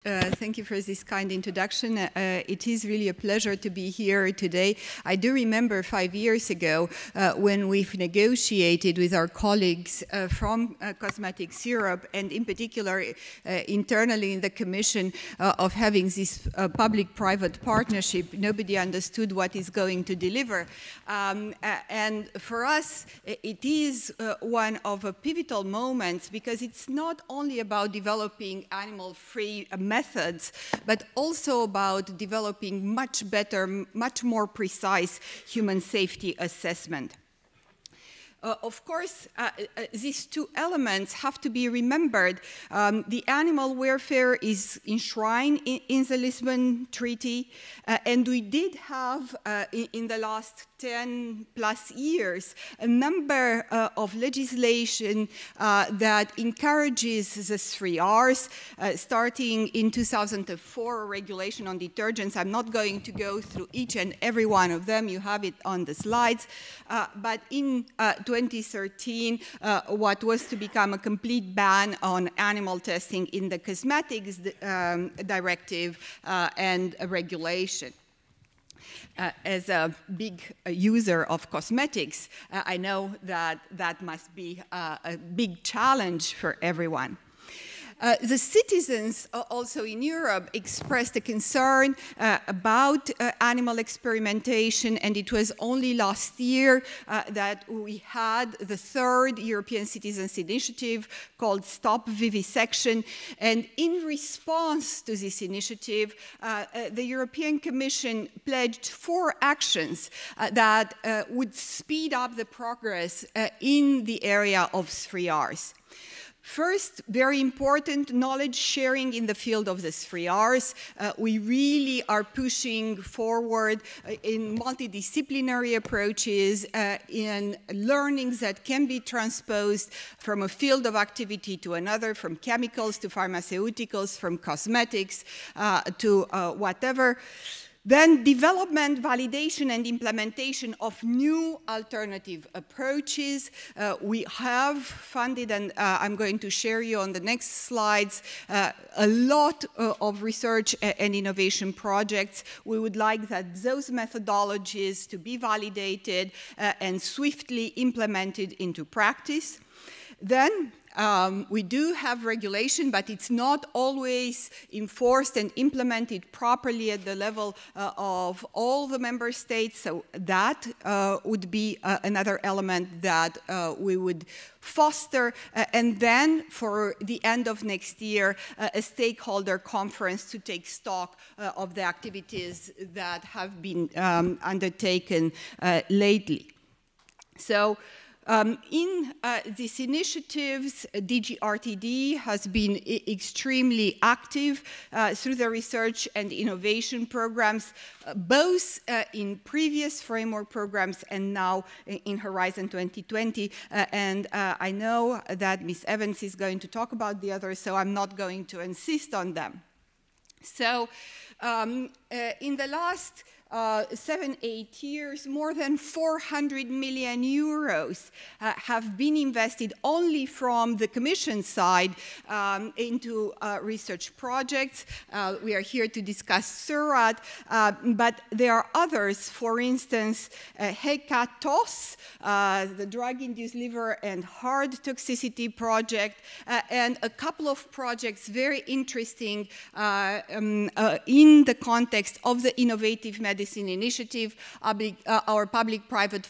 Thank you for this kind introduction. It is really a pleasure to be here today. I do remember 5 years ago when we've negotiated with our colleagues from Cosmetics Europe, and in particular internally in the Commission, of having this public-private partnership. Nobody understood what is going to deliver. And for us, it is one of the pivotal moments, because it's not only about developing animal-free methods, but also about developing much better, much more precise human safety assessment. Of course, these two elements have to be remembered. The animal welfare is enshrined in the Lisbon Treaty, and we did have, in the last 10 plus years, a number of legislation that encourages the 3 Rs, starting in 2004, a regulation on detergents. I'm not going to go through each and every one of them. You have it on the slides. But in 2013, what was to become a complete ban on animal testing in the cosmetics directive and a regulation. As a big user of cosmetics, I know that that must be a big challenge for everyone. The citizens also in Europe expressed a concern about animal experimentation, and it was only last year that we had the 3rd European Citizens Initiative called Stop Vivisection. And in response to this initiative, the European Commission pledged 4 actions that would speed up the progress in the area of 3 Rs. First, very important, knowledge sharing in the field of the 3 Rs. We really are pushing forward in multidisciplinary approaches, in learnings that can be transposed from a field of activity to another, from chemicals to pharmaceuticals, from cosmetics to whatever. Then development, validation, and implementation of new alternative approaches. We have funded, and I'm going to share you on the next slides, a lot of research and innovation projects. We would like that those methodologies to be validated and swiftly implemented into practice. Then we do have regulation, but it's not always enforced and implemented properly at the level of all the member states. So that would be another element that we would foster. And then for the end of next year, a stakeholder conference to take stock of the activities that have been undertaken lately. So, in these initiatives, DG RTD has been extremely active through the research and innovation programs, both in previous framework programs and now in Horizon 2020. And I know that Ms. Evans is going to talk about the others, so I'm not going to insist on them. So in the last 7-8 years, more than 400 million euros have been invested only from the Commission side into research projects. We are here to discuss SURAT, but there are others. For instance, HECA-TOS, the drug-induced liver and heart toxicity project, and a couple of projects very interesting in the context of the Innovative Medicine Initiative, our public-private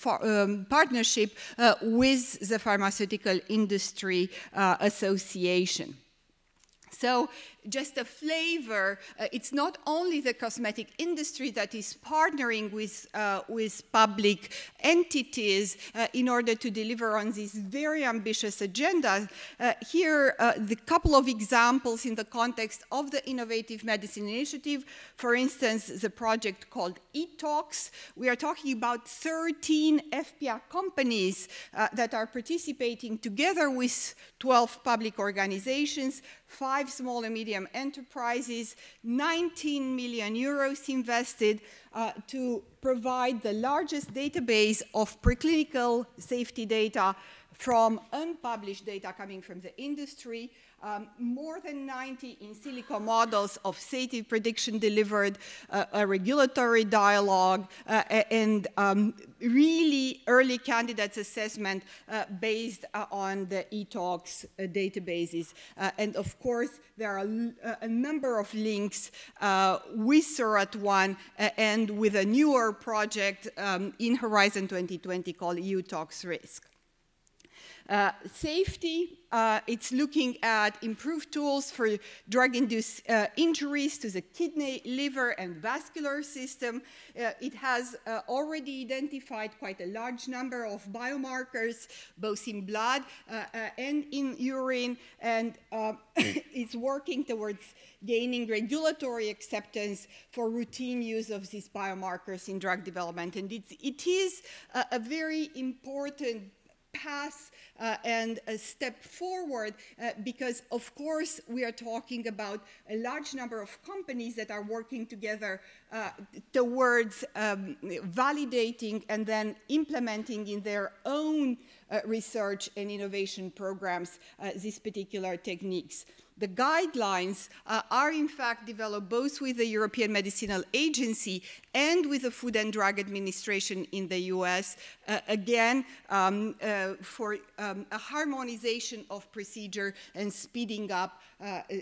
partnership with the Pharmaceutical Industry Association. So just a flavor, it's not only the cosmetic industry that is partnering with public entities in order to deliver on this very ambitious agenda. Here, the couple of examples in the context of the Innovative Medicine Initiative. For instance, the project called eTox. We are talking about 13 FPA companies that are participating together with 12 public organizations, 5 small and medium enterprises, 19 million euros invested to provide the largest database of preclinical safety data from unpublished data coming from the industry, more than 90 in silico models of safety prediction delivered, a regulatory dialogue, and really early candidates assessment based on the eTOCS databases. And of course, there are a number of links with SURAT1 and with a newer project in Horizon 2020 called EUTOCS Risk. Safety, it's looking at improved tools for drug-induced injuries to the kidney, liver, and vascular system. It has already identified quite a large number of biomarkers, both in blood and in urine, and it's working towards gaining regulatory acceptance for routine use of these biomarkers in drug development. And it is a very important path and a step forward because, of course, we are talking about a large number of companies that are working together towards validating and then implementing in their own research and innovation programs these particular techniques. The guidelines are in fact developed both with the European Medicinal Agency and with the Food and Drug Administration in the US, again, for a harmonization of procedure and speeding up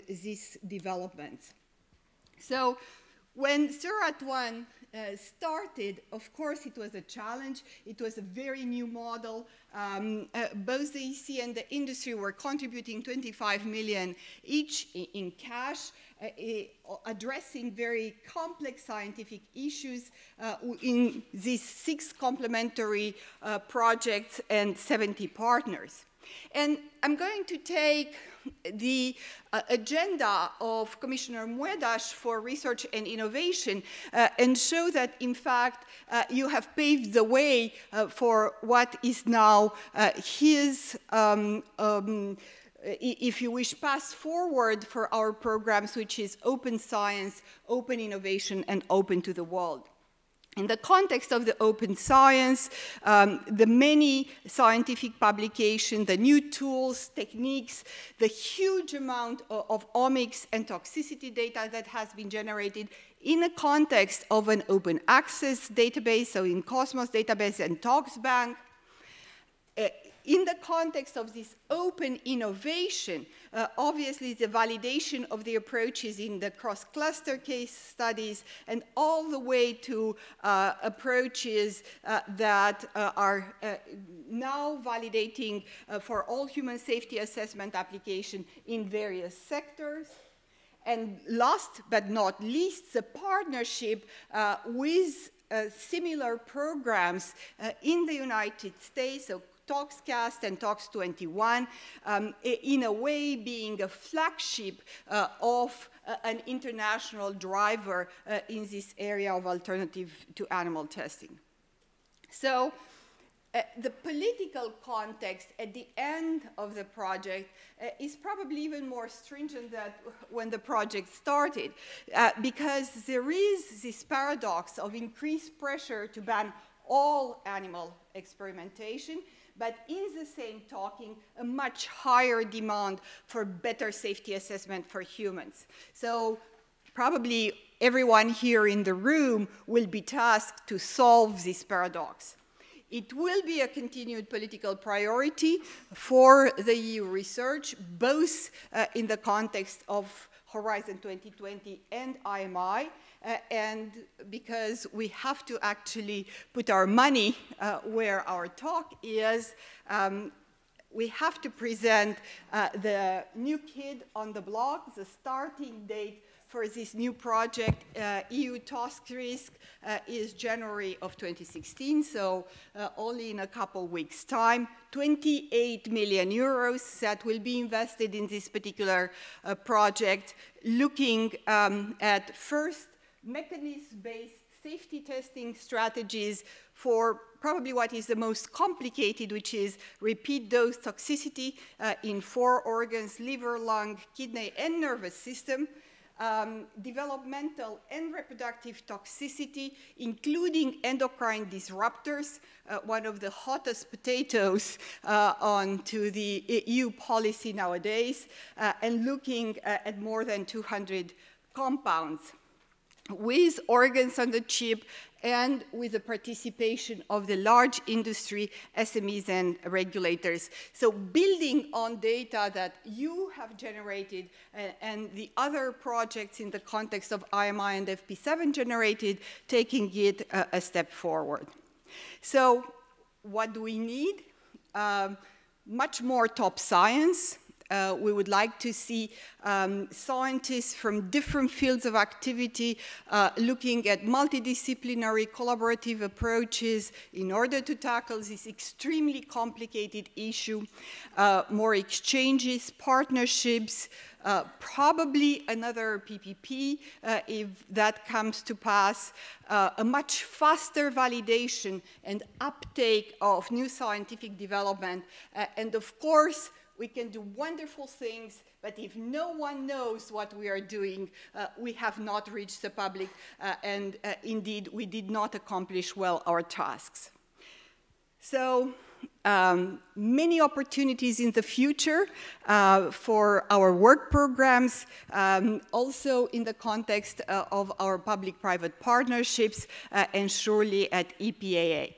these developments. So when SURAT1 started, of course, it was a challenge. It was a very new model. Both the EC and the industry were contributing 25 million each in cash, addressing very complex scientific issues in these 6 complementary projects and 70 partners. And I'm going to take the agenda of Commissioner Moedas for research and innovation and show that, in fact, you have paved the way for what is now his, if you wish, path forward for our programs, which is open science, open innovation, and open to the world. In the context of the open science, the many scientific publications, the new tools, techniques, the huge amount of omics and toxicity data that has been generated in the context of an open access database, so in Cosmos database and ToxBank, in the context of this open innovation, obviously the validation of the approaches in the cross-cluster case studies and all the way to approaches that are now validating for all human safety assessment application in various sectors. And last but not least, the partnership with similar programs in the United States, so ToxCast and Tox21, in a way being a flagship of an international driver in this area of alternative to animal testing. So the political context at the end of the project is probably even more stringent than when the project started, because there is this paradox of increased pressure to ban all animal experimentation, but in the same token, a much higher demand for better safety assessment for humans. So probably everyone here in the room will be tasked to solve this paradox. It will be a continued political priority for the EU research, both in the context of Horizon 2020 and IMI, and because we have to actually put our money where our talk is, we have to present the new kid on the block. The starting date for this new project, EUTOCS Risk, is January of 2016, so only in a couple weeks' time. 28 million euros that will be invested in this particular project, looking at first mechanism-based safety testing strategies for probably what is the most complicated, which is repeat dose toxicity in 4 organs, liver, lung, kidney, and nervous system. developmental and reproductive toxicity, including endocrine disruptors, one of the hottest potatoes onto the EU policy nowadays, and looking at more than 200 compounds with organs on the chip and with the participation of the large industry, SMEs, and regulators. So building on data that you have generated and the other projects in the context of IMI and FP7 generated, taking it a step forward. So what do we need? Much more top science. We would like to see scientists from different fields of activity looking at multidisciplinary collaborative approaches in order to tackle this extremely complicated issue. More exchanges, partnerships, probably another PPP if that comes to pass, a much faster validation and uptake of new scientific development, and of course, we can do wonderful things, but if no one knows what we are doing, we have not reached the public, and indeed, we did not accomplish well our tasks. So, many opportunities in the future for our work programs, also in the context of our public-private partnerships, and surely at EPAA.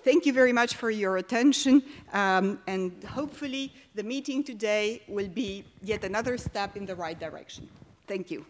Thank you very much for your attention, and hopefully the meeting today will be yet another step in the right direction. Thank you.